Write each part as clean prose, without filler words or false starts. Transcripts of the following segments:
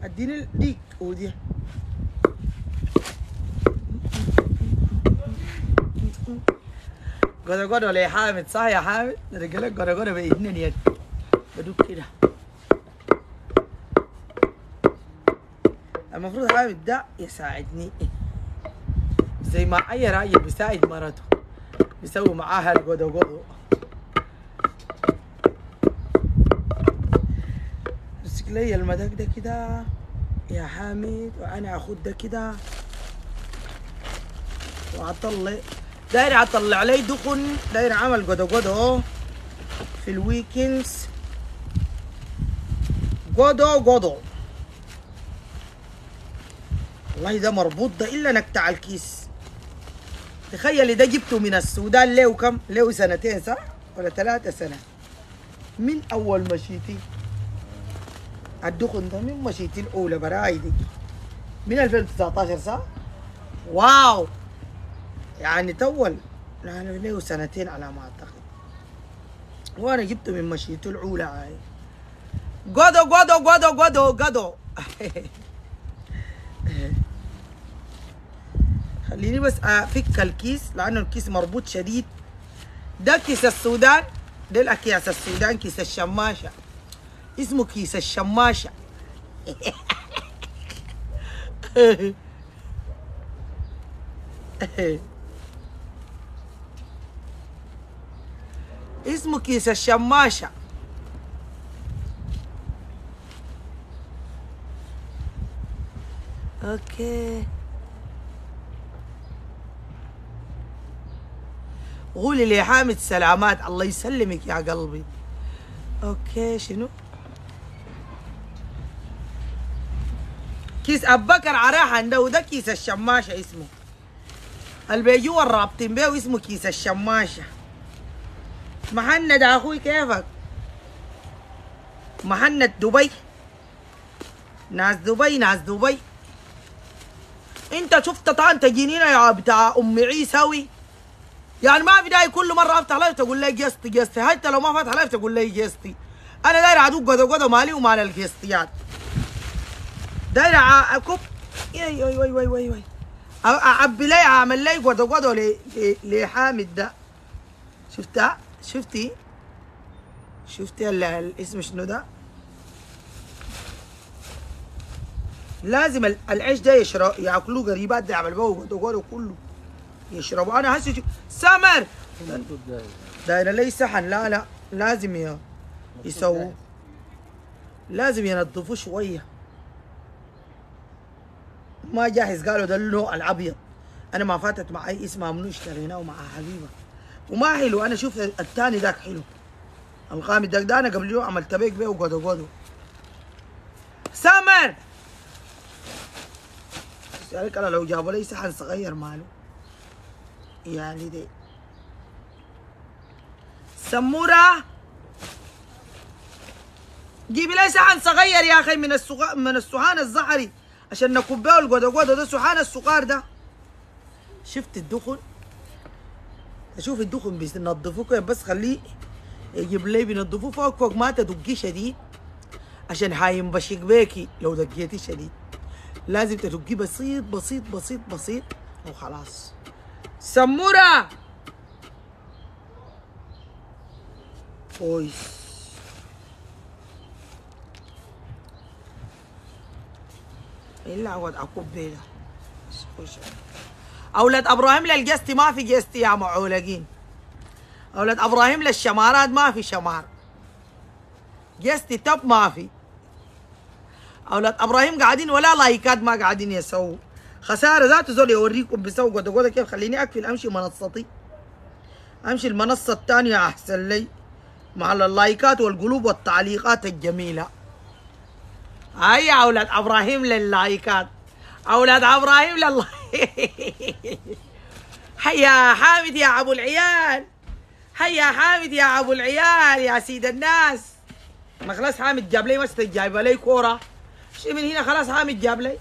اديني ديك ودي. قدر قدر يا حامد، صح يا حامد؟ رجالك قدر قدر باذنين يد بدوك كده. المفروض حامد ده يساعدني زي ما اي راجل بيساعد مرته، بيسوي معاها القدر قدر. امسك لي المدق ده كده يا حامد، وانا اخد ده كده واطلع. داير اطلع لي دخن، داير اعمل قدو في الويكندز. قدو والله ده مربوط ده الا نكتع الكيس. تخيلي ده جبته من السودان له كم؟ له سنتين صح؟ ولا 3 سنة من اول مشيتي. الدخن ده من مشيتي الاولى براي دي من 2019 صح؟ واو، يعني طول. لا له سنتين على ما اعتقد، وانا جبته من مشيته الاولى. هاي قدو خليني بس افك الكيس لانه الكيس مربوط شديد. ده كيس السودان، ده الاكياس السودان، كيس الشماشه اسمه كيس الشماشه. اسمه كيس الشماشة. اوكي قولي لي يا حامد سلامات، الله يسلمك يا قلبي. اوكي شنو؟ كيس ابكر عراحن ده، وده كيس الشماشة اسمه. البيجوا الرابطين بيه اسمه كيس الشماشة. محند اخوي كيفك؟ محند دبي، ناس دبي ناس دبي. انت شفت طنط جنينه يا بتاع ام عيساوي؟ يعني ما في داعي كل مره افتح لايف تقول لي جستي، حتى لو ما فتح لايف تقول لي جستي. انا داير ادوق قدو مالي ومال الجستيات، داير اكب وي اعبي لي، اعمل لي قدو لحامد ده. شفتها؟ شفتي الاسم شنو ده؟ لازم العيش ده يشرب، ياكلوه قريبات، ده يعمل بيه قدو كله يشربوا. انا هسه سامر داير لي صحن. لا لازم يسووا، لازم ينظفوه شويه. ما جاهز، قالوا ده اللون الابيض. انا ما فاتت مع اي اسمها منو اشتريناه مع حبيبه وما حلو. انا شوف الثاني ذاك حلو، الغامق ده انا قبل يوم عملت بيك بيه وقدو. سامر اسالك انا لو جابوا لي صحن صغير ماله يعني دي. سموره جيبي لي صحن صغير يا اخي من السحان الزعري عشان نكب بيه القدو ده، سحان السكر ده. شفت الدخن؟ اشوف الدخن بينظفوه كيف، بس خليه يجيب لي بينظفوه فوق ما تدقي شديد عشان حينبشق بيكي. لو دقيتي شديد لازم تدقي بسيط بسيط بسيط بسيط وخلاص. سموره كويس. الا اقعد اكب بيه. اولاد ابراهيم للجستي ما في جستي يا معولقين. اولاد ابراهيم للشمارات ما في شمار. جستي توب ما في. اولاد ابراهيم قاعدين ولا لايكات ما قاعدين يسووا. خساره ذاته زول يوريكم بيسووا قدو كيف. خليني اقفل امشي منصتي، امشي المنصه الثانيه احسن لي مع اللايكات والقلوب والتعليقات الجميله. هيا اولاد ابراهيم لللايكات، اولاد ابراهيم هيا حامد يا ابو العيال، هيا حامد يا ابو العيال يا سيد الناس. ما خلاص حامد جاب لي مسجد، جايبه لي كوره شيء من هنا. خلاص حامد جاب لي.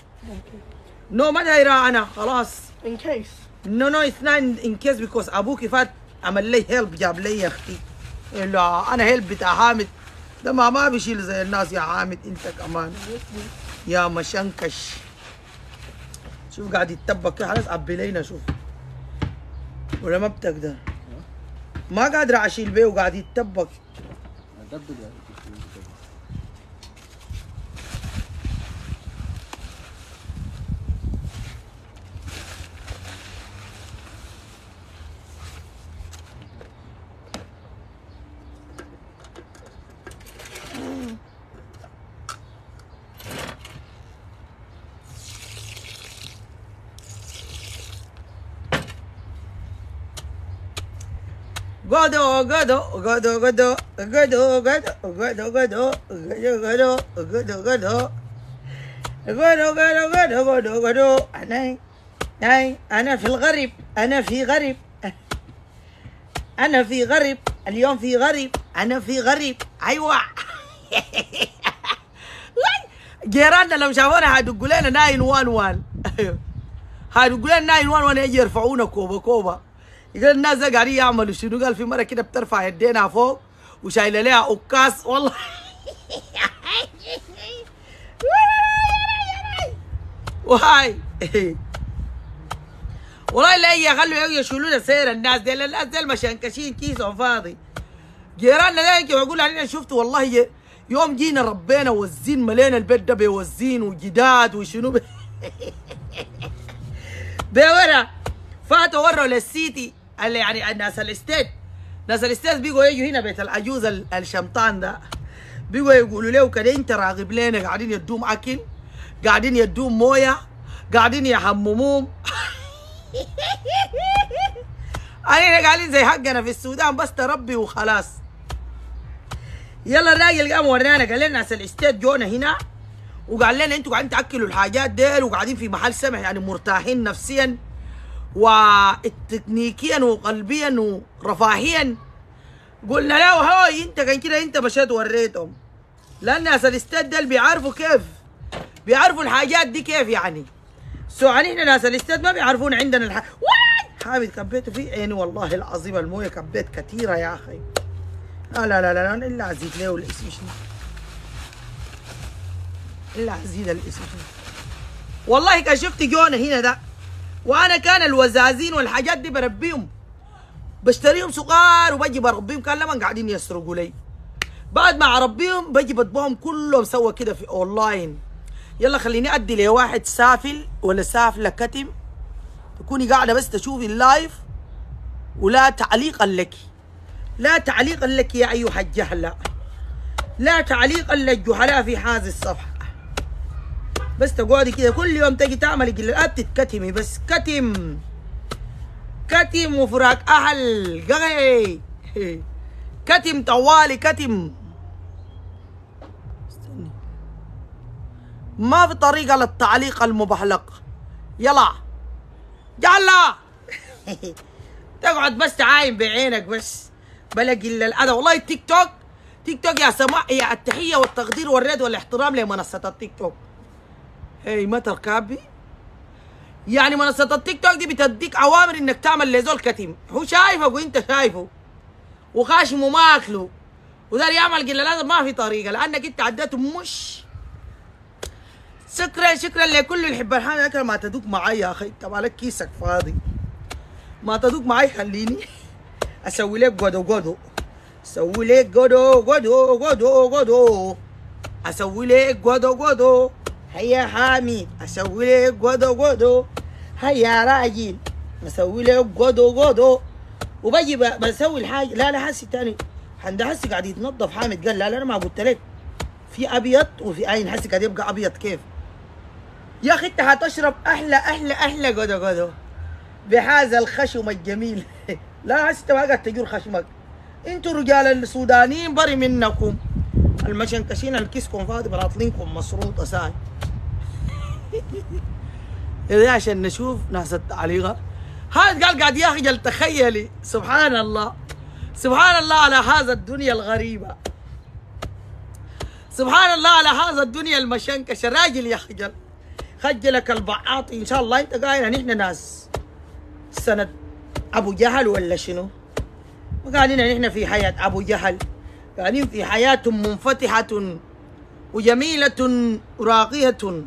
نو ما دايره انا خلاص. In case. نو اتس نوت ان كيس بيكوز ابوكي فات عمل لي هيلب، جاب لي يا اختي. لا انا هيلب بتاع حامد ده ما بيشيل زي الناس يا حامد انت كمان يا مشنكش. شوف قاعد يتبك كده خلاص عبي لينا شوف. ولا ما بتقدر؟ ما قادر اشيل بيه وقاعد يتبك. Godo, godo, godo, godo, godo, godo, godo, godo, godo, godo, godo, godo. godo godo godo godo godo. أنا في الغرب، أنا في غرب، أنا في غرب، اليوم في غرب، أنا في غرب. أيوة. جيراننا لو شافونا هيدقوا لنا 911. هيدقوا لنا 911 يجي يرفعونا كوبا كوبا. يقول الناس ده قاعدين يعملوا شنو؟ قال في مره كده بترفع يدينا فوق وشايله لها أكاس والله. وهاي والله لا يخلوا يشيلوا سير الناس دي، الناس دي مشنكشين كيسهم فاضي. جيراننا ده يجي يقول علينا شفتوا والله يوم جينا ربينا وزين ملينا البيت ده بوزين وجداد وشنو بورا فاتوا وروا للسيتي اللي يعني الناس الاستيت. ناس الاستيت بيجوا يجوا هنا بيت العجوز الشمطان ده، بيجوا يقولوا له كده انت راغب لنا، قاعدين يدوم اكل، قاعدين يدوم مويه، قاعدين يحمموهم. علينا قاعدين زي حقنا في السودان بس تربي وخلاص. يلا الراجل قام ورانا قال لنا ناس الاستيت جونا هنا وقال لنا انتوا قاعدين تاكلوا الحاجات ديل وقاعدين في محل سمح يعني مرتاحين نفسيا وتكنيكيا وقلبيا ورفاهيا. قلنا له هاي انت كان كده انت مشيت وريتهم، لان ناس الاستيت ديل بيعرفوا كيف، بيعرفوا الحاجات دي كيف يعني. يعني احنا ناس الاستيت ما بيعرفون عندنا حامد كبيته في عيني والله العظيم المويه كبيت كثيره يا اخي. لا لا لا لا الا ازيد له الاسم شنو؟ الا ازيد الاسم شنو؟ والله كان شفت جونا هنا ده وانا كان الوزازين والحاجات دي بربيهم، بشتريهم صغار وبجي بربيهم، كان لما قاعدين يسرقوا لي. بعد ما اربيهم بجي بطبعهم كلهم سوا كده في اونلاين. يلا خليني ادي لواحد سافل ولا سافله كتم تكوني قاعده بس تشوفي اللايف ولا تعليقا لك، لا تعليقا لك يا ايها الجهله، لا تعليقا للجهلاء في هذه الصفحه. بس تقعدي كده كل يوم تجي تعملي قلة تتكتمي بس كتم كتم وفراق اهل قغي كتم طوالي كتم. استني ما في طريقة للتعليق المبحلق. يلا يلا. تقعد بس تعاين بعينك بس بلا قلة الأدب. والله التيك توك تيك توك يا سماح يا التحية والتقدير والرد والاحترام لمنصة التيك توك. هي ما تركابي يعني منصة التيك توك دي بتديك أوامر إنك تعمل لزول كتم، هو شايفك وأنت شايفه وخاشمه ماكله وده يعمل قلة الأدب. ما في طريقة لأنك أنت عديته مش. شكرا لكل اللي يحب الحاجة لكن ما تدوق معي يا أخي، أنت مالك كيسك فاضي. ما تدوق معي خليني أسوي لك غدو أسوي لك غدو أسوي لك غدو. هيا حامد اسوي لك غدو هيا راجل اسوي لك غدو وبجي بسوي الحاجه. لا حسي تاني عند حسي قاعد يتنظف حامد قال لا انا ما قلت لك في ابيض وفي عين حسي قاعد يبقى ابيض كيف يا اخي. انت هتشرب احلى غدو بهذا الخشم الجميل. لا حسي انت ما قاعد تجور خشمك. انتوا رجال السودانيين بري منكم المشنكشين الكيسكم فاضي براطلينكم مصروط اساي. إذا عشان نشوف ناس التعليقات. هذا قال قاعد يخجل. تخيلي سبحان الله سبحان الله على هذا الدنيا الغريبة، سبحان الله على هذا الدنيا المشنكش. راجل يخجل خجلك البعاطي إن شاء الله. أنت قايل نحن ناس سنة أبو جهل ولا شنو؟ قاعدين نحن في حياة أبو جهل قاعدين في حياة منفتحة وجميلة راقية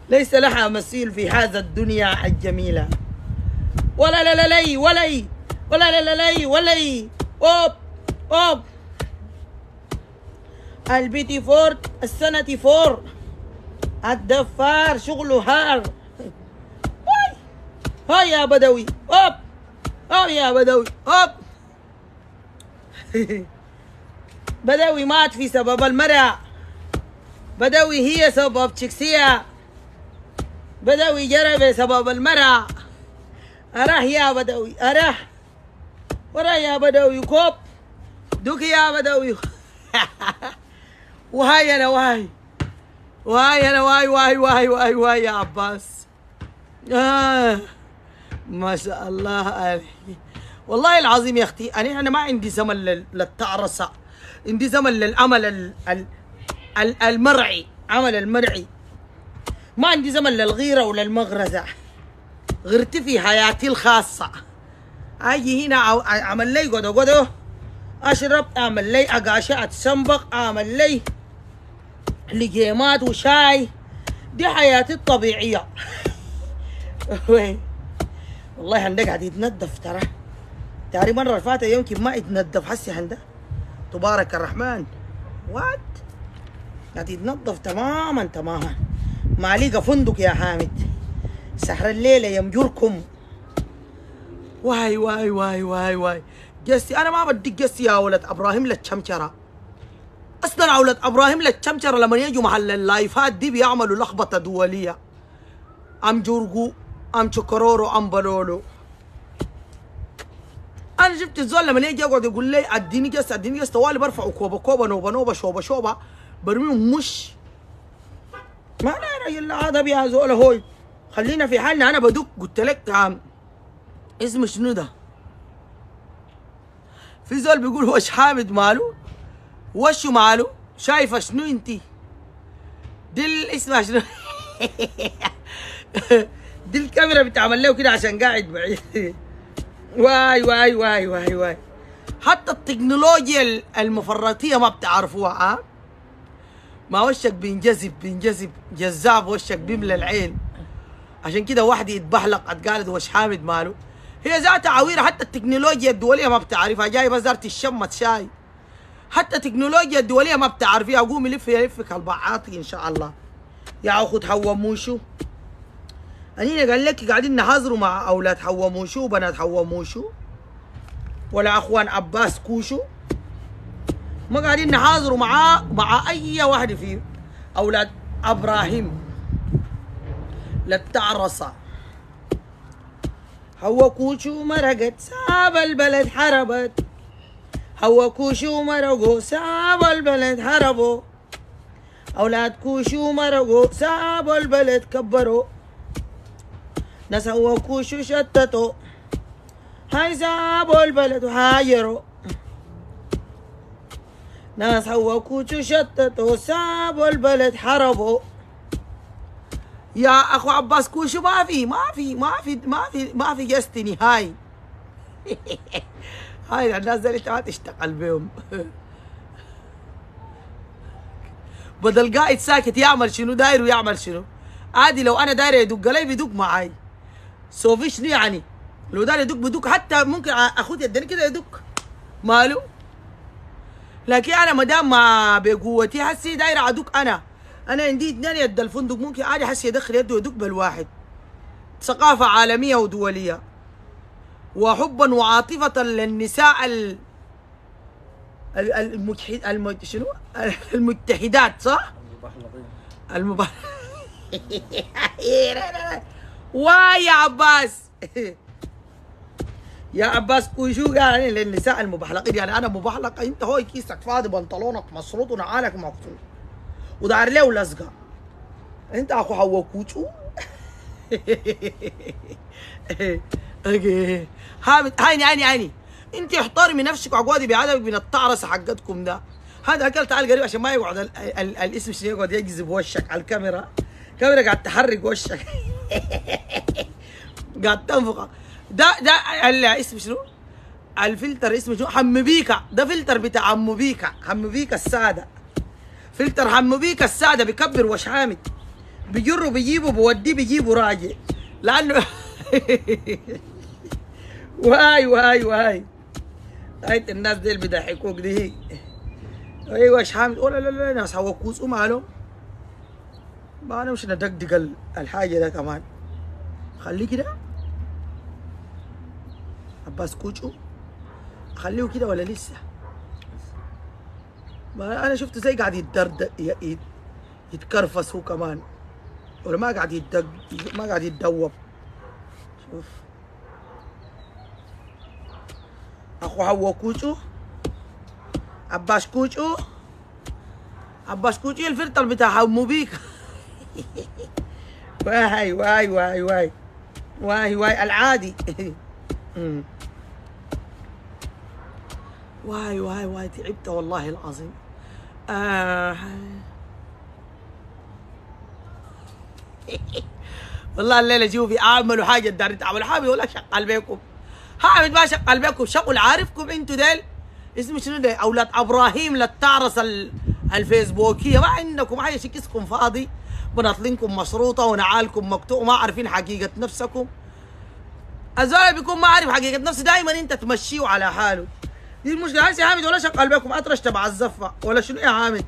ليس لها مثيل في هذا الدنيا الجميلة. ولا لا لا لي ولي ولا لا لا لي ولي. اوب اوب البيتي فورد السنة فور الدفار شغله هار. هاي يا بدوي اوب هاي يا بدوي اوب بدوي مات في سبب المرأة. بدوي هي سبب شخصية. بدوي جرى بسبب المرأة. أراه يا بدوي أراه ورا يا بدوي كوب دوك يا بدوي وهاي أنا وهاي أنا وهاي يا عباس. ما شاء الله عليك والله العظيم يا أختي. أنا ما عندي زمن للتعرسة. عندي زمن للعمل المرعي. عمل المرعي. ما عندي زمن للغيرة وللمغرزة. غرتي في حياتي الخاصة. أجي هنا أعمل لي قدو أشرب، أعمل لي أقاشة أتسنبق، أعمل لي لجيمات وشاي. دي حياتي الطبيعية. والله هندق قاعد يتندف ترى مرة فاتت يمكن ما يتندف حسي هنده تبارك الرحمن. وات قاعد يتنظف تماما. ما لقى فندق يا حامد. سحر الليلة يمجركم. واي جسي انا ما بدي جسي يا ولد ابراهيم للشمشرة. اصلا ولد ابراهيم للشمشرة لما يجوا محل اللايفات دي بيعملوا لخبطة دولية. ام جرجو ام شكرورو ام بلولو. انا شفت الزول لما يجي يقعد يقول لي اديني جس طوالي برفعوا كوبا نوبا شوبا برميهم مش ما انا الا هذا يا زول. هوي خلينا في حالنا. انا بدق قلت لك اسمه شنو ده؟ في زول بيقول وش حامد ماله؟ وشو ماله؟ شايفه شنو انتي؟ دي اسمها شنو؟ دي الكاميرا بتعمل له كده عشان قاعد بعيد. واي حتى التكنولوجيا المفرطية ما بتعرفوها. ما وشك بينجذب جذاب. وشك بيملى العين. عشان كده واحد يتبحلق قالت وش حامد ماله. هي ذاتها عويرة. حتى التكنولوجيا الدولية ما بتعرفها. جاي بزارة الشمت شاي. حتى التكنولوجيا الدولية ما بتعرفيها. قومي لفك البعاطي ان شاء الله. يا اخت حوا موشو. أنينا قال لك قاعدين نحاضروا مع أولاد حوا موشو وبنات حوا موشو ولا أخوان عباس كوشو. ما قاعدين نحاضروا مع أي واحد فيهم. أولاد إبراهيم للتعرصة. حوا كوشو مرقت ساب البلد حربت. حوا كوشو مرقوا ساب البلد حربوا. أولاد كوشو مرقوا سابوا البلد كبروا. ناس هو كوشو شتتوا. هاي سابوا البلد وهاجروا. ناس هو كوشو شتتوا سابوا البلد حربوا. يا اخو عباس كوشو ما في جست نهائي. هاي الناس دي انت ما تشتغل بهم. بدل قاعد ساكت يعمل شنو داير ويعمل شنو. عادي لو انا داير يدق علي بيدق معاي. في شنو يعني؟ لو داير يدق بدق. حتى ممكن اخذ يدني كده يدق ماله. لكن انا ما دام ما بقوتي حسي داير ادق. انا عندي 2 يد الفندق ممكن عادي حسي يدخل يده ويدق بالواحد. ثقافة عالمية ودولية. وحبا وعاطفة للنساء شنو؟ المتحدات صح؟ يا عباس. يا عباس كوشو قال للنساء المبحلقين. يعني انا مبحلق انت هوي كيسك فاضي بنطلونك مسروط ونعالك مقطوع وداير له لزقه. انت اخو حوا كوشو. اوكي هايني انت احترمي نفسك وعقودي بعدمك من التعرسه حقتكم ده. هذا اكل تعال قريب عشان ما يقعد الاسم شنو يقعد يجذب وشك على الكاميرا. الكاميرا قاعد تحرك وشك. قاعد تنفخ. ده الاسم شنو؟ الفلتر اسمه شو؟ حم بيكا. ده فلتر بتاع عم بيكا، حم بيكا الساده. فلتر حم بيكا الساده بيكبر وش حامد، بيجروا بيجيبوا بوديه بيجيبوا راجع لانه واي واي واي هاي الناس ديل بيضحكوك دي. ايوه وش حامد ولا لا لا ناس هوكوس ومالهم. ما نمشي ندقدق الحاجه ده كمان. خليه كده عباس كوتشو، خليه كده ولا لسه؟ ما انا شفته زي قاعد يتكرفس هو كمان، ولا ما قاعد يدق، ما قاعد يتدوب. شوف اخو هو كوتشو، عباس كوتشو، عباس كوتشو الفلتر بتاع ام بيك. واي واي واي واي واي واي العادي. واي واي واي تعبت والله العظيم. والله الليله شوفي اعملوا حاجه دارين تعملوا. حامد ولا شغال بيكم، حامد ما شغال بيكم، شغل عارفكم انتوا ديل اسمه شنو ده؟ اولاد ابراهيم للتعرس الفيسبوكيه. ما عندكم حاجه، شكسكم فاضي، بناطلينكم مشروطه ونعالكم مقطوع، ما عارفين حقيقه نفسكم. الزول بيكون ما عارف حقيقه نفسه دائما انت تمشيه على حاله. دي المشكله. هسه حامد ولا شغال بيكم، اطرش تبع الزفه ولا شنو يا حامد؟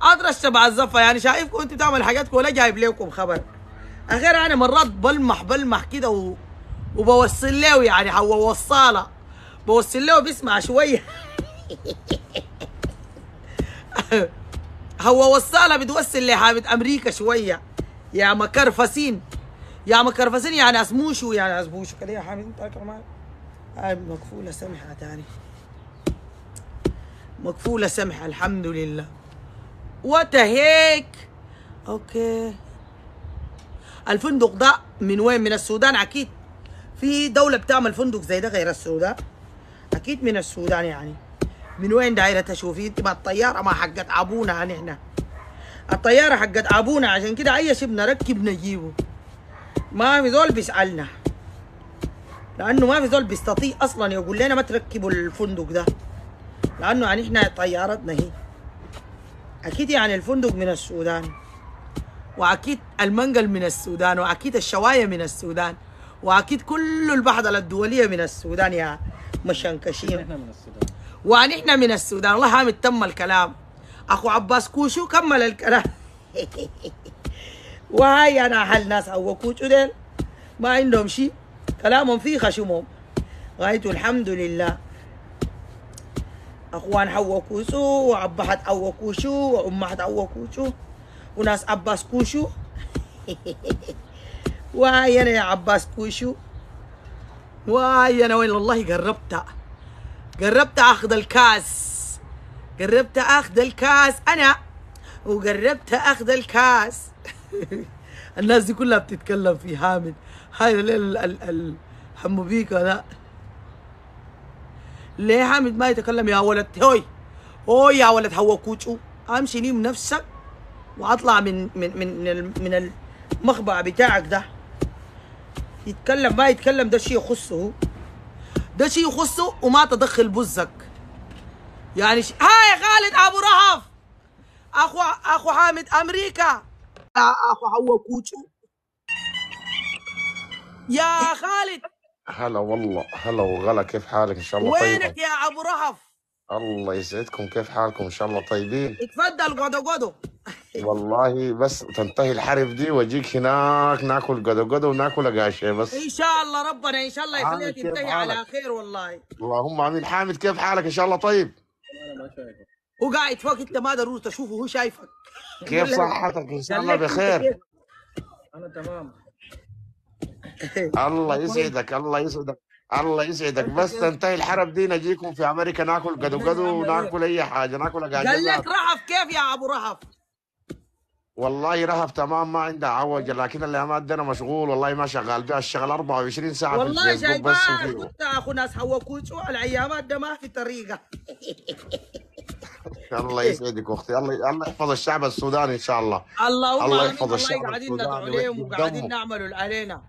اطرش تبع الزفه يعني، شايفكم انتوا بتعملوا حاجاتكم ولا جايب لكم خبر. اخير انا مرات بلمح كده وبوصل له، يعني هو وصاله بوصل له بيسمع شويه. هو وصاله بتوصل لحامد امريكا شويه. يا مكرفسين يا مكرفسين يا ناس موشو يا ناس بوشو كده يا حامد. انت كمان هاي مقفوله سمحه تاني، مقفوله سمحه الحمد لله. وتهيك اوكي. الفندق ده من وين؟ من السودان اكيد. في دولة بتعمل فندق زي ده غير السودان؟ اكيد من السودان. يعني من وين دايرة تشوفي انت؟ ما الطيارة ما حقت ابونا نحن، الطيارة حقت ابونا، عشان كده اي شيء بنركب نجيبه. ما في زول بيسألنا، لانه ما في زول بيستطيع اصلا يقول لنا ما تركبوا الفندق ده، لانه يعني احنا طيارتنا هي. اكيد يعني الفندق من السودان، واكيد المنقل من السودان، واكيد الشوايه من السودان، واكيد كل البحضره الدوليه من السودان يا مشنكشين. احنا من السودان ونحن من السودان. والله حامد تم الكلام. اخو عباس كوشو كمل الكلام. وهاي انا اهل ناس هو كوشو ديل ما عندهم شيء، كلامهم فيه خشمهم. غايته الحمد لله. اخوان حوا كوشو وعبحت حوا كوشو وامهات حوا كوشو وناس عباس كوشو. واي انا يا عباس كوشو، واي انا وين والله قربت اخذ الكاس، قربت اخذ الكاس انا، وقربت اخذ الكاس. الناس دي كلها بتتكلم في حامد. هاي حمو بيكا ده ليه حامد ما يتكلم يا ولد؟ هوي يا ولد هو كوشو، امشي نيم نفسك واطلع من المخبأ بتاعك ده. يتكلم ما يتكلم ده شيء يخصه، ده شيء يخصه، وما تدخل بزك يعني. هاي خالد ابو رهف اخو حامد امريكا، اخو هو كوتشو يا خالد. هلا والله، هلا وغلا، كيف حالك؟ ان شاء الله طيبة. وينك يا ابو رهف؟ الله يسعدكم، كيف حالكم؟ ان شاء الله طيبين. اتفضل قدو. والله بس تنتهي الحرب دي واجيك هناك ناكل قدو وناكل اقاشي بس. ان شاء الله ربنا ان شاء الله يخليها حامد كيف تنتهي على حالك؟ خير والله. اللهم امين. حامد كيف حالك؟ ان شاء الله طيب. انا ما شايفه. هو قاعد فوق، انت ما ضروري تشوفه، هو شايفك. كيف صحتك؟ ان شاء الله قال لك انت بخير. كيف؟ انا تمام. الله يسعدك، الله يسعدك، الله يسعدك. بس تنتهي الحرب دي نجيكم في امريكا ناكل قدو وناكل اي حاجه، ناكل قال اقاشي. لك رهف كيف يا ابو رهف؟ والله رهب تمام، ما عنده عوجه، لكن الايامات دي انا مشغول والله، ما شغال بها، الشغل 24 ساعه في والله الفيسبوك بس. شايفاه وفي كنت اخو ناس هو كوتشو الايامات ده ما في طريقه. الله يسعدك اختي، الله يحفظ الشعب السوداني ان شاء الله. اللهم الله امين. يحفظ والله الشعب قاعدين ندعو السوداني لهم ويحفظ وقاعدين دمه. نعملوا اللي علينا.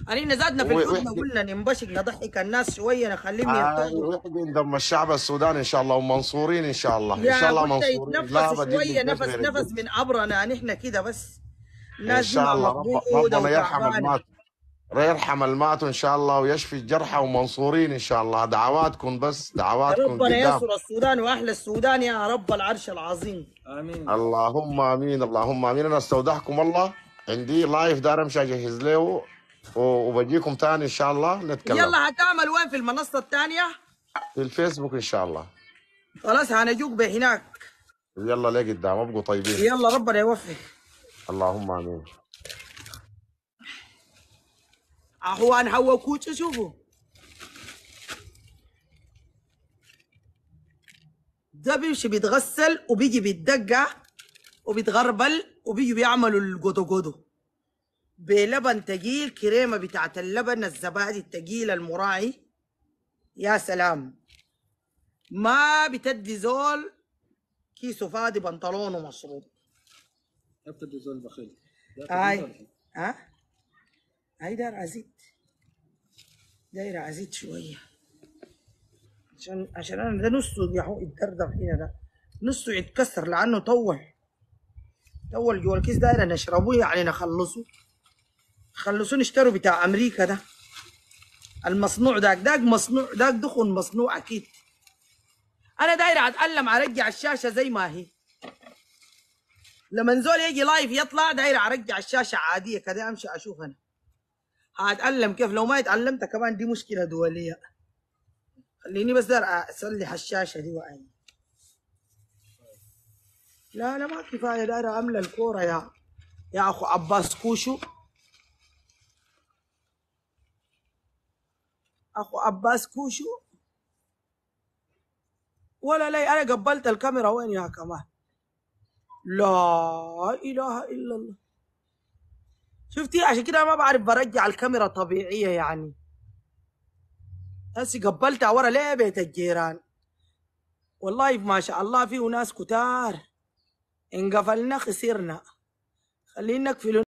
علينا زادنا في الحزن قلنا ننبشق نضحك الناس شويه نخليهم يرتاحوا. ويحقن دم الشعب السوداني ان شاء الله، ومنصورين ان شاء الله، ان شاء يا الله قلنا منصورين. لا يتنفسوا بديل شويه للجيش نفس غير نفس الجيش. من عبرنا نحن كده بس. ان الناس دي شاء الله مقبوضه ربنا يرحم وتعبانه. المات، يرحم الماتوا ان شاء الله، ويشفي الجرحى، ومنصورين ان شاء الله. دعواتكم بس، دعواتكم ربنا قدام. ينصر السودان واهل السودان يا رب العرش العظيم. امين. اللهم امين، اللهم امين. انا استودعكم الله، عندي لايف دار امشي اجهز له، وبجيكم تاني ان شاء الله نتكلم. يلا هتعمل وين في المنصه الثانيه؟ في الفيسبوك ان شاء الله. خلاص هنجوك بهناك. يلا ليه قدام، ابقوا طيبين. يلا ربنا يوفق. اللهم امين. اخوان هوكوش شوفوا ده بيمشي بيتغسل وبيجي بيتدقع وبيتغربل وبيجي بيعملوا القدو قدو بلبن تقيل، كريمه بتاعت اللبن، الزبادي التقيل المراعي. يا سلام، ما بتدي زول كيسه فاضي بنطلونه مشروب. ابتدي زول بخيل. ها هاي داير ازيد، داير ازيد شويه عشان انا ده نصه يتدردر هنا، ده نصه يتكسر لانه طول جوا الكيس. داير نشربوه يعني نخلصه نشتروا بتاع امريكا ده المصنوع، داك مصنوع، داك دخن مصنوع اكيد. انا داير اتعلم ارجع الشاشه زي ما هي، لما زول يجي لايف يطلع داير ارجع الشاشه عاديه كده، امشي اشوف انا هتعلم كيف. لو ما اتعلمت كمان دي مشكله دوليه. خليني بس داير اصلح الشاشه دي وعين. لا ما كفايه، داير املى الكوره يا اخو عباس كوشو. اخو عباس كوشو ولا لي. انا قبلت الكاميرا وين يا كمان؟ لا اله الا الله. شفتي؟ عشان كده ما بعرف برجع الكاميرا طبيعيه يعني. هسي قبلتها ورا ليه بيت الجيران. والله ما شاء الله فيه ناس كتار، انقفلنا خسرنا. خلينا نقفل